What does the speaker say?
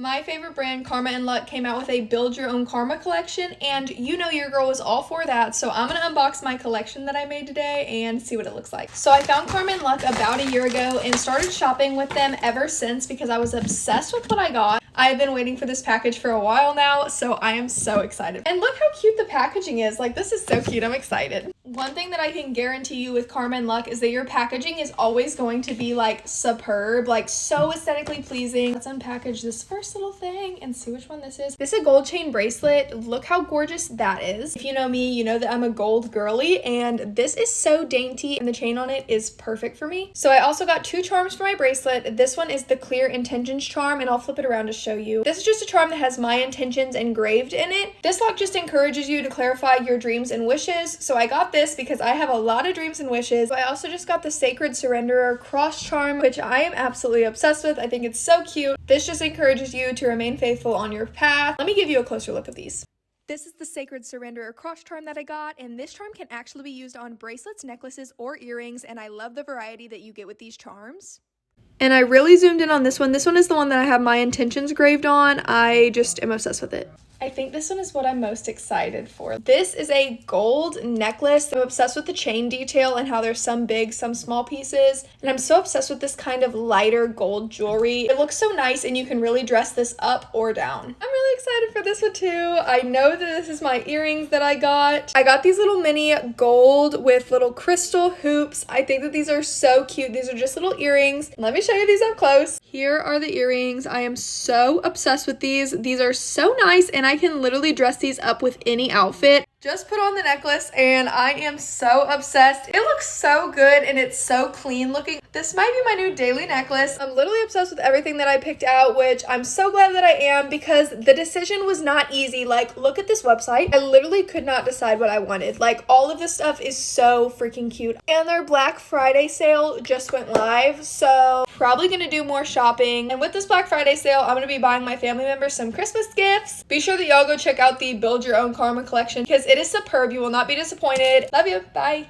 My favorite brand, Karma and Luck, came out with a build your own karma collection, and you know your girl was all for that, so I'm gonna unbox my collection that I made today and see what it looks like. So I found Karma and Luck about a year ago and started shopping with them ever since because I was obsessed with what I got. I've been waiting for this package for a while now, so I am so excited. And look how cute the packaging is. Like, this is so cute. I'm excited. One thing that I can guarantee you with Karma and Luck is that your packaging is always going to be like superb, like so aesthetically pleasing. Let's unpackage this first little thing and see which one this is. This is a gold chain bracelet. Look how gorgeous that is. If you know me, you know that I'm a gold girly, and this is so dainty and the chain on it is perfect for me. So I also got 2 charms for my bracelet. This one is the clear intentions charm, and I'll flip it around to show you. This is just a charm that has my intentions engraved in it. This lock just encourages you to clarify your dreams and wishes. So I got this because I have a lot of dreams and wishes. I also just got the Sacred Surrenderer cross charm, which I am absolutely obsessed with. I think it's so cute. This just encourages you to remain faithful on your path. Let me give you a closer look of these. This is the Sacred Surrenderer cross charm that I got, and this charm can actually be used on bracelets, necklaces, or earrings, and I love the variety that you get with these charms. And I really zoomed in on this one. This one is the one that I have my intentions graved on. I just am obsessed with it. I think this one is what I'm most excited for. This is a gold necklace. I'm obsessed with the chain detail and how there's some big, some small pieces. And I'm so obsessed with this kind of lighter gold jewelry. It looks so nice, and you can really dress this up or down. I'm really excited for this one too. I know that this is my earrings that I got. I got these little mini gold with little crystal hoops. I think that these are so cute. These are just little earrings. Let me show you these up close. Here are the earrings. I am so obsessed with these. These are so nice, and I can literally dress these up with any outfit. Just put on the necklace and I am so obsessed. It looks so good and it's so clean looking. This might be my new daily necklace. I'm literally obsessed with everything that I picked out, which I'm so glad that I am because the decision was not easy. Like, look at this website. I literally could not decide what I wanted. Like, all of this stuff is so freaking cute. And their Black Friday sale just went live, so probably gonna do more shopping. And with this Black Friday sale, I'm gonna be buying my family members some Christmas gifts. Be sure that y'all go check out the Build Your Own Karma collection because it is superb. You will not be disappointed. Love you. Bye.